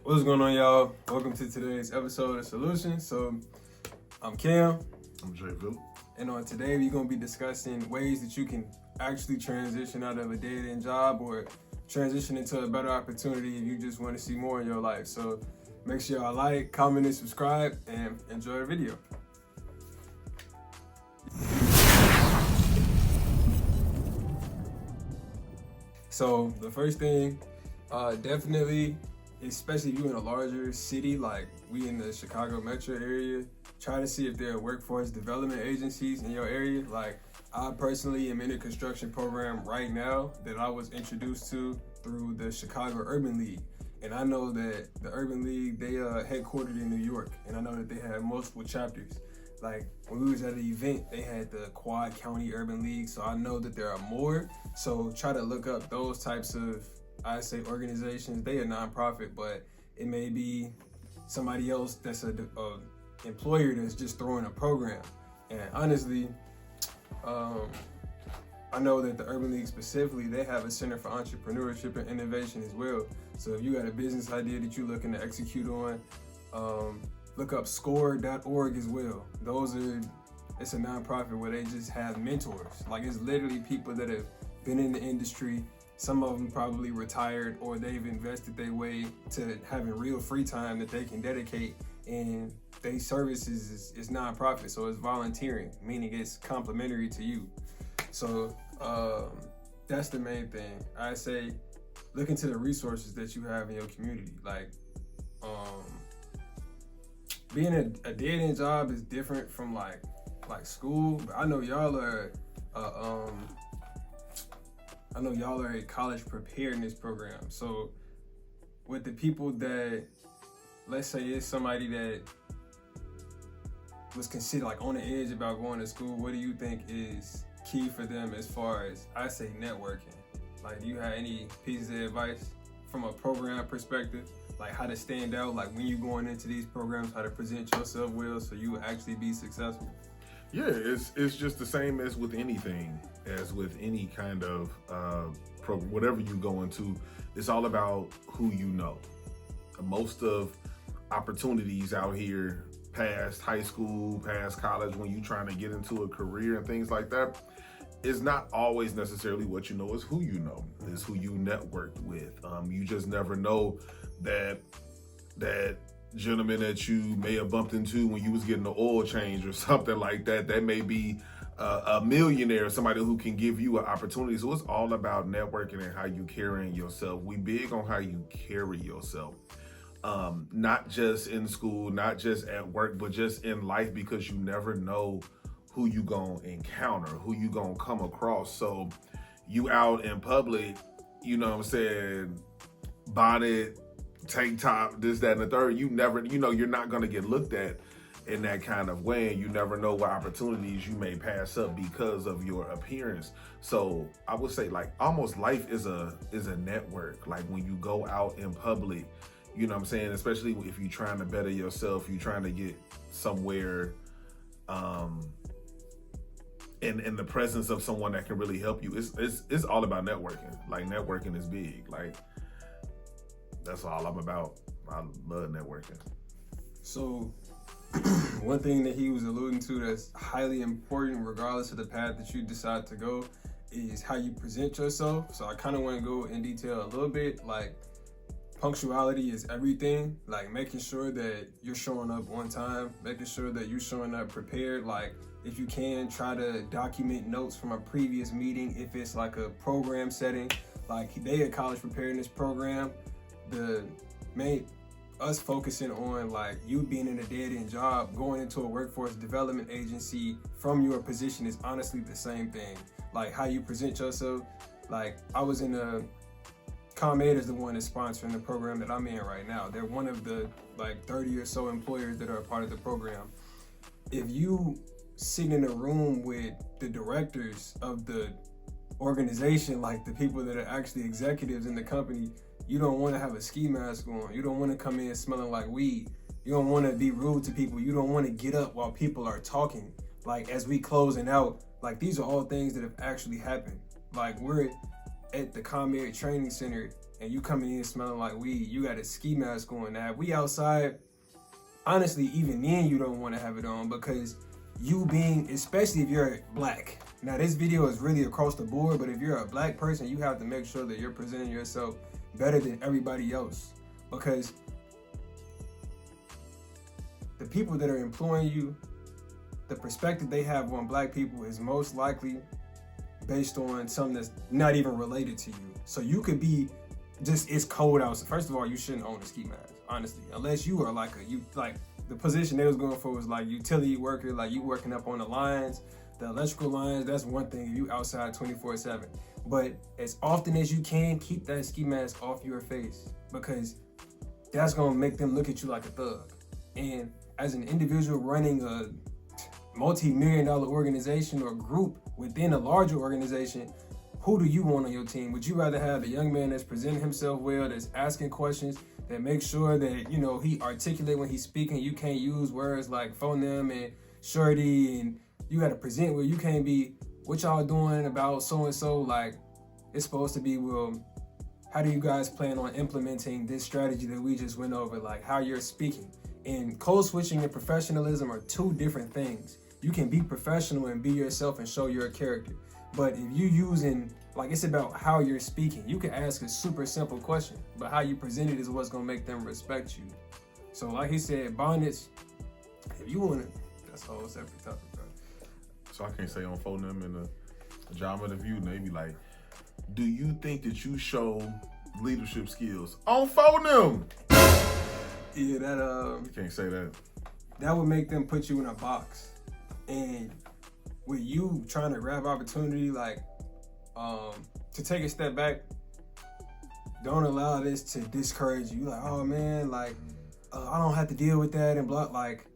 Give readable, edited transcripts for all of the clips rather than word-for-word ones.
What's going on, y'all? Welcome to today's episode of Solutions. So, I'm Cam, I'm J. and on today we're going to be discussing ways that you can actually transition out of a dead-end job or transition into a better opportunity if you just want to see more in your life. So, make sure y'all like, comment, and subscribe, and enjoy the video. So, the first thing, definitely, especially if you're in a larger city like we in the Chicago metro area, try to see if there are workforce development agencies in your area. Like, I personally am in a construction program right now that I was introduced to through the Chicago Urban League. And I know that the Urban League, they headquartered in New York, and I know that they have multiple chapters. Like, when we was at an event, they had the Quad County Urban League, so I know that there are more. So try to look up those types of, I say, organizations. They are nonprofit, but it may be somebody else that's a employer that's just throwing a program. And honestly, I know that the Urban League specifically, they have a Center for Entrepreneurship and Innovation as well. So if you got a business idea that you're looking to execute on, look up score.org as well. It's a nonprofit where they just have mentors. Like, it's literally people that have been in the industry. Some of them probably retired, or they've invested their way to having real free time that they can dedicate, and their services is nonprofit, so it's volunteering, meaning it's complimentary to you. So that's the main thing. I say look into the resources that you have in your community. Like, being a dead-end job is different from like school. But I know y'all are a college preparedness program. So with the people that, let's say it's somebody that was considered like on the edge about going to school, what do you think is key for them as far as, I say, networking? Like, do you have any pieces of advice from a program perspective? Like, how to stand out, like when you're going into these programs, how to present yourself well so you will actually be successful? Yeah, it's just the same as with anything, as with any kind of program, whatever you go into. It's all about who you know. Most of opportunities out here past high school, past college, when you're trying to get into a career and things like that, it's not always necessarily what you know, it's who you know, it's who you networked with. You just never know that gentleman that you may have bumped into when you was getting the oil change or something like that, that may be a millionaire, somebody who can give you an opportunity. So it's all about networking and how you carrying yourself. We big on how you carry yourself. Not just in school, not just at work, but just in life, because you never know who you gonna encounter, who you gonna come across. So you out in public, you know what I'm saying, bonnet, tank top, this, that, and the third, you're not gonna get looked at in that kind of way, and you never know what opportunities you may pass up because of your appearance. So I would say, like, almost life is a network. Like, when you go out in public, you know what I'm saying, especially if you're trying to better yourself, you're trying to get somewhere in the presence of someone that can really help you. It's all about networking. Like, networking is big. Like, that's all I'm about. I love networking. So one thing that he was alluding to that's highly important, regardless of the path that you decide to go, is how you present yourself. So I kind of want to go in detail a little bit. Like, punctuality is everything. Like, making sure that you're showing up on time, making sure that you're showing up prepared. Like, if you can, try to document notes from a previous meeting. If it's like a program setting, like they a college preparedness program, us focusing on like you being in a dead-end job, going into a workforce development agency from your position is honestly the same thing. Like, how you present yourself. Like, I was in a ComEd is the one that's sponsoring the program that I'm in right now. They're one of the like 30 or so employers that are a part of the program. If you sit in a room with the directors of the organization, like the people that are actually executives in the company, you don't want to have a ski mask on. You don't want to come in smelling like weed. You don't want to be rude to people. You don't want to get up while people are talking. Like, as we closing out, like, these are all things that have actually happened. Like, we're at the ComEd Training Center, and you coming in smelling like weed, you got a ski mask on. Now, if we outside, honestly, even then you don't want to have it on, because you being, especially if you're black. Now, this video is really across the board, but if you're a black person, you have to make sure that you're presenting yourself better than everybody else, because the people that are employing you, the perspective they have on black people is most likely based on something that's not even related to you. So you could be just, it's cold outside. First of all, you shouldn't own a ski mask, honestly, unless you are like the position they was going for was like utility worker, like you working up on the lines, the electrical lines. That's one thing if you outside 24/7. But as often as you can, keep that ski mask off your face, because that's gonna make them look at you like a thug. And as an individual running a multi-million-dollar organization or group within a larger organization, who do you want on your team? Would you rather have a young man that's presenting himself well, that's asking questions, that makes sure that, you know, he articulate when he's speaking? You can't use words like phoneme and shorty, and you got to present where you can't be, what y'all doing about so-and-so? Like, it's supposed to be, well, how do you guys plan on implementing this strategy that we just went over? Like, how you're speaking. And code switching and professionalism are two different things. You can be professional and be yourself and show your character. But if you using, like, it's about how you're speaking. You can ask a super simple question, but how you present it is what's gonna make them respect you. So like he said, bonnets, if you want to, that's a whole separate topic, bro. So I can't say on phone them in the job interview, and they be like, do you think that you show leadership skills on phone them? Yeah, that You can't say that. That would make them put you in a box. And with you trying to grab opportunity, like, to take a step back, don't allow this to discourage you. Like, oh man, like, I don't have to deal with that and blah. Like,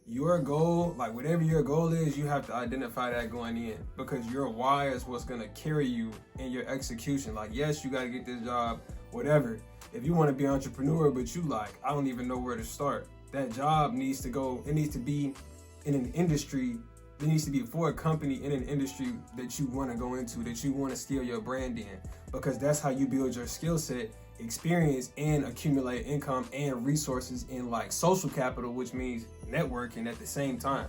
your goal, like whatever your goal is, you have to identify that going in, because your why is what's gonna carry you in your execution. Like, yes, you gotta get this job, whatever. If you want to be an entrepreneur, but you like, I don't even know where to start. That job needs to go, it needs to be in an industry, it needs to be for a company in an industry that you want to go into, that you want to steal your brand in, because that's how you build your skill set, experience, and accumulate income and resources in like social capital, which means networking at the same time.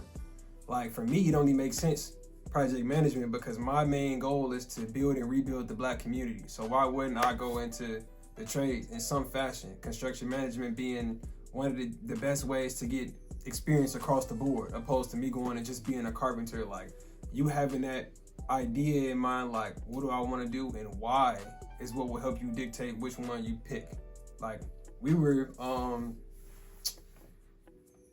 Like for me, it only makes sense project management, because my main goal is to build and rebuild the black community. So why wouldn't I go into the trades in some fashion? Construction management being one of the best ways to get experience across the board, opposed to me going and just being a carpenter. Like, you having that idea in mind, like, what do I want to do and why, is what will help you dictate which one you pick. Like, we were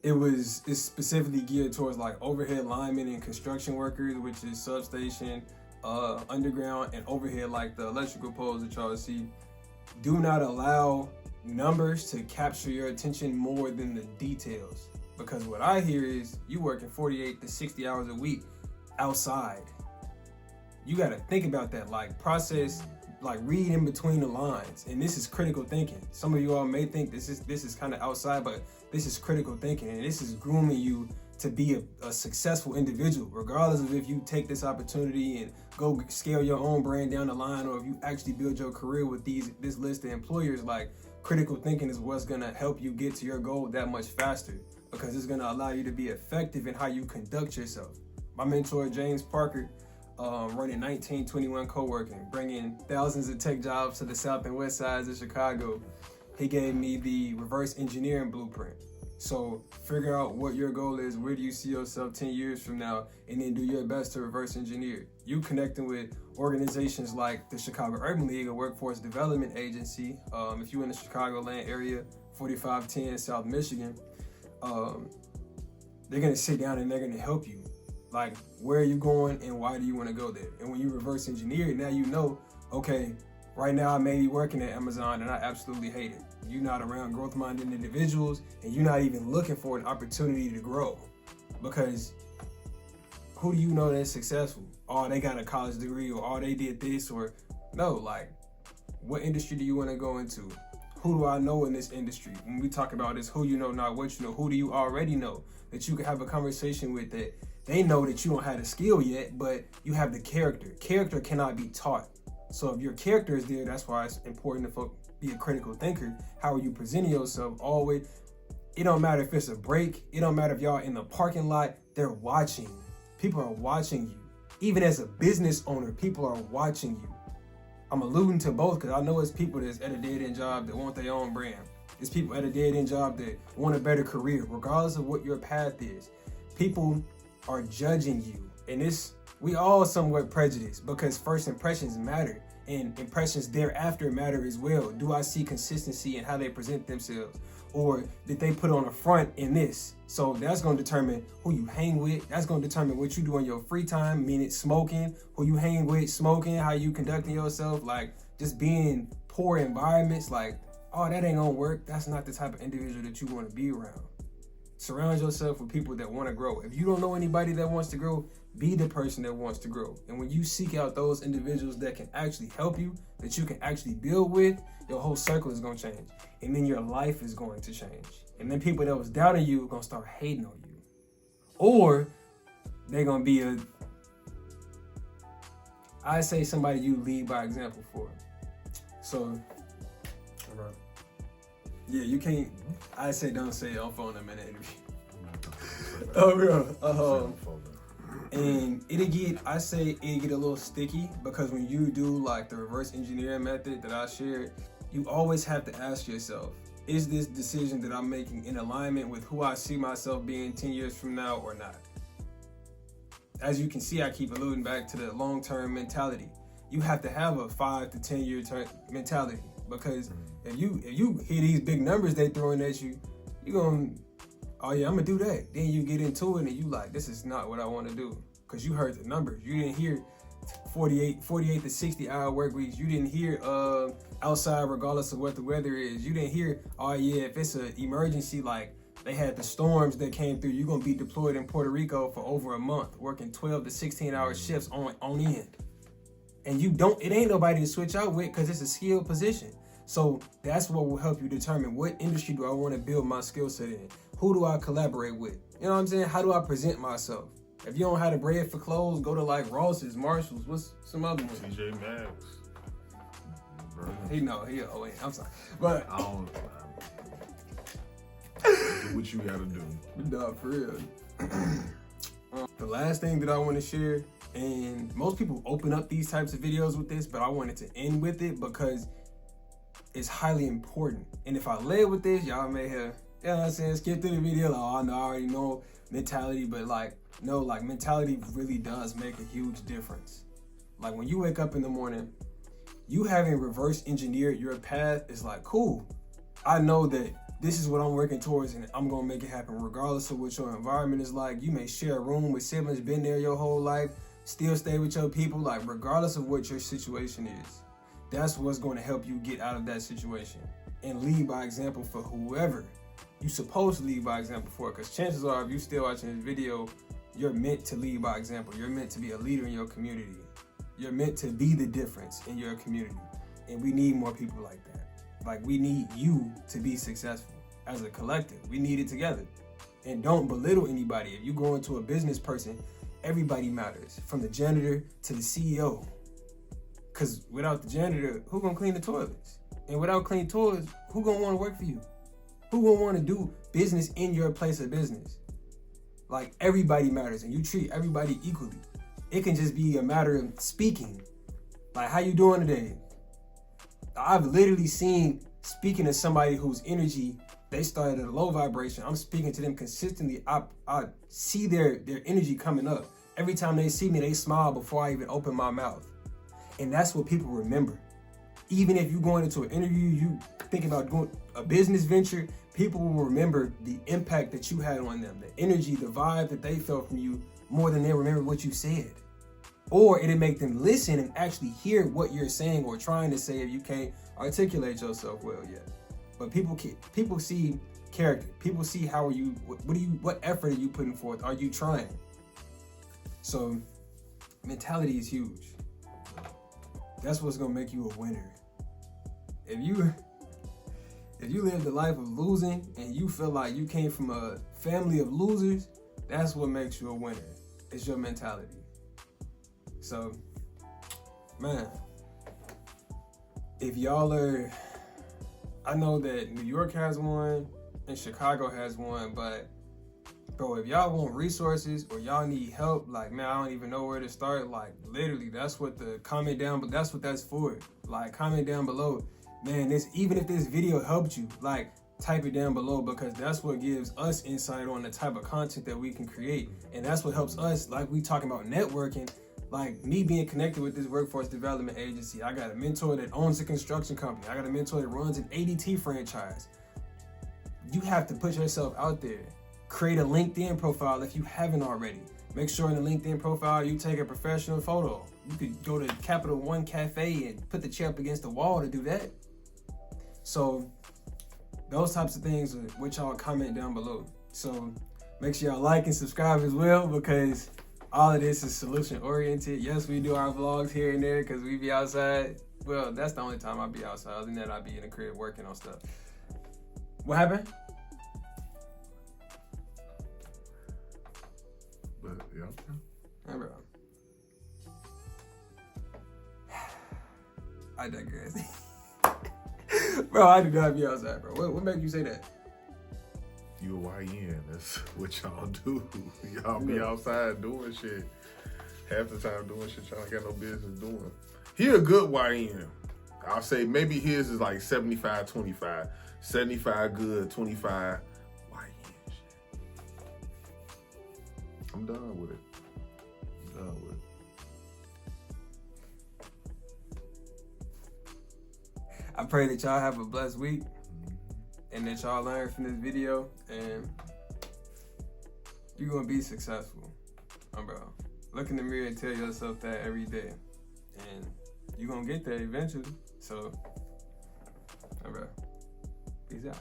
it's specifically geared towards like overhead linemen and construction workers, which is substation, underground, and overhead, like the electrical poles that y'all see. Do not allow numbers to capture your attention more than the details, because what I hear is you working 48 to 60 hours a week outside. You got to think about that, like process, like read in between the lines. And this is critical thinking. Some of you all may think this is kind of outside, but this is critical thinking, and this is grooming you to be a successful individual, regardless of if you take this opportunity and go scale your own brand down the line, or if you actually build your career with this list of employers. Like, critical thinking is what's gonna help you get to your goal that much faster, because it's gonna allow you to be effective in how you conduct yourself. My mentor, James Parker, running 1921 co-working, bringing thousands of tech jobs to the south and west sides of Chicago. He gave me the reverse engineering blueprint. So figure out what your goal is, where do you see yourself 10 years from now, and then do your best to reverse engineer. You connecting with organizations like the Chicago Urban League, a workforce development agency. If you're in the Chicagoland area, 4510 South Michigan, they're gonna sit down and they're gonna help you. Like, where are you going and why do you wanna go there? And when you reverse engineer, now you know, okay, right now I may be working at Amazon and I absolutely hate it. You're not around growth-minded individuals, and you're not even looking for an opportunity to grow, because who do you know that's successful? Oh, they got a college degree, or oh, they did this, or no, like, what industry do you want to go into? Who do I know in this industry? When we talk about this, who you know, not what you know, who do you already know that you can have a conversation with, that they know that you don't have the skill yet, but you have the character. Character cannot be taught. So if your character is there, that's why it's important to be a critical thinker. How are you presenting yourself? Always. It don't matter if it's a break. It don't matter if y'all in the parking lot. They're watching. People are watching you. Even as a business owner, people are watching you. I'm alluding to both because I know it's people that's at a dead-end job that want their own brand. It's people at a dead-end job that want a better career, regardless of what your path is. People are judging you. And we all somewhat prejudiced because first impressions matter. And impressions thereafter matter as well. Do I see consistency in how they present themselves? Or did they put on a front in this? So that's going to determine who you hang with. That's going to determine what you do in your free time, meaning smoking, who you hang with, smoking, how you conducting yourself, like just being in poor environments, like, oh, that ain't going to work. That's not the type of individual that you want to be around. Surround yourself with people that want to grow. If you don't know anybody that wants to grow, be the person that wants to grow. And when you seek out those individuals that can actually help you, that you can actually build with, your whole circle is going to change. And then your life is going to change. And then people that was doubting you are going to start hating on you. Or they're going to be I say somebody you lead by example for. So, yeah, you can't, I say don't say it on phone in an interview. Oh, real. And it'll get a little sticky because when you do like the reverse engineering method that I shared, you always have to ask yourself, is this decision that I'm making in alignment with who I see myself being 10 years from now or not? As you can see, I keep alluding back to the long-term mentality. You have to have a 5 to 10 year mentality because if you hear these big numbers they throwing at you, you're going, oh yeah, I'm gonna do that. Then you get into it and you like, this is not what I want to do. Because you heard the numbers. You didn't hear 48 to 60 hour work weeks. You didn't hear outside regardless of what the weather is. You didn't hear, oh yeah, if it's an emergency, like they had the storms that came through, you're gonna be deployed in Puerto Rico for over a month, working 12 to 16 hour shifts on end. And it ain't nobody to switch out with because it's a skilled position. So that's what will help you determine what industry do I want to build my skill set in? Who do I collaborate with? You know what I'm saying? How do I present myself? If you don't have the bread for clothes, go to like Ross's, Marshall's, what's some other ones? TJ Maxx. I'm sorry. But I don't do what you gotta do. No, for real. The last thing that I want to share, and most people open up these types of videos with this, but I wanted to end with it because it's highly important. And if I led with this, y'all may have, you know what I'm saying, skip through the video, like, oh no, I already know mentality, but like, no, like mentality really does make a huge difference. Like when you wake up in the morning, you having reverse engineered your path is like, cool. I know that this is what I'm working towards and I'm gonna make it happen regardless of what your environment is like. You may share a room with siblings, been there your whole life, still stay with your people, like regardless of what your situation is. That's what's going to help you get out of that situation and lead by example for whoever you're supposed to lead by example for. Because chances are, if you're still watching this video, you're meant to lead by example. You're meant to be a leader in your community. You're meant to be the difference in your community. And we need more people like that. Like we need you to be successful as a collective. We need it together. And don't belittle anybody. If you go into a business person, everybody matters. From the janitor to the CEO. Because without the janitor, who gonna clean the toilets? And without clean toilets, who gonna want to work for you? Who gonna want to do business in your place of business? Like everybody matters and you treat everybody equally. It can just be a matter of speaking. Like, how you doing today? I've literally seen, speaking to somebody whose energy, they started at a low vibration. I'm speaking to them consistently. I see their energy coming up. Every time they see me, they smile before I even open my mouth. And that's what people remember. Even if you're going into an interview, you think about doing a business venture, people will remember the impact that you had on them, the energy, the vibe that they felt from you more than they remember what you said. Or it'll make them listen and actually hear what you're saying or trying to say if you can't articulate yourself well yet. But people see character. People see how are you, what effort are you putting forth? Are you trying? So mentality is huge. That's what's gonna make you a winner. If you live the life of losing and you feel like you came from a family of losers, that's what makes you a winner. It's your mentality. So, man, if y'all are I know that New York has one and Chicago has one, but bro, if y'all want resources or y'all need help, like, man, I don't even know where to start. Like, literally, that's what the comment down, but that's what that's for. Like, comment down below, man. This, even if this video helped you, like, type it down below, because that's what gives us insight on the type of content that we can create, and that's what helps us. Like, we talking about networking. Like, me being connected with this workforce development agency, I got a mentor that owns a construction company. I got a mentor that runs an ADT franchise. You have to put yourself out there. Create a LinkedIn profile if you haven't already. Make sure in the LinkedIn profile you take a professional photo. You could go to Capital One Cafe and put the chair up against the wall to do that. So those types of things are what y'all comment down below. So make sure y'all like and subscribe as well, because all of this is solution oriented. Yes, we do our vlogs here and there because we be outside. Well, that's the only time I be outside. Other than that, I be in the crib working on stuff. What happened? But yeah. Hey, bro. I digress. Bro, I do not be outside, bro. What made you say that? You a YN. That's what y'all do. Y'all be outside doing shit. Half the time doing shit y'all ain't got no business doing. He a good YN. I'll say maybe his is like 75-25. 75 good, 25 YN shit. I'm done with it. I'm done with it. I pray that y'all have a blessed week and that y'all learn from this video, and you're gonna be successful. Bro, look in the mirror and tell yourself that every day, and you're gonna get there eventually. So, bro, peace out.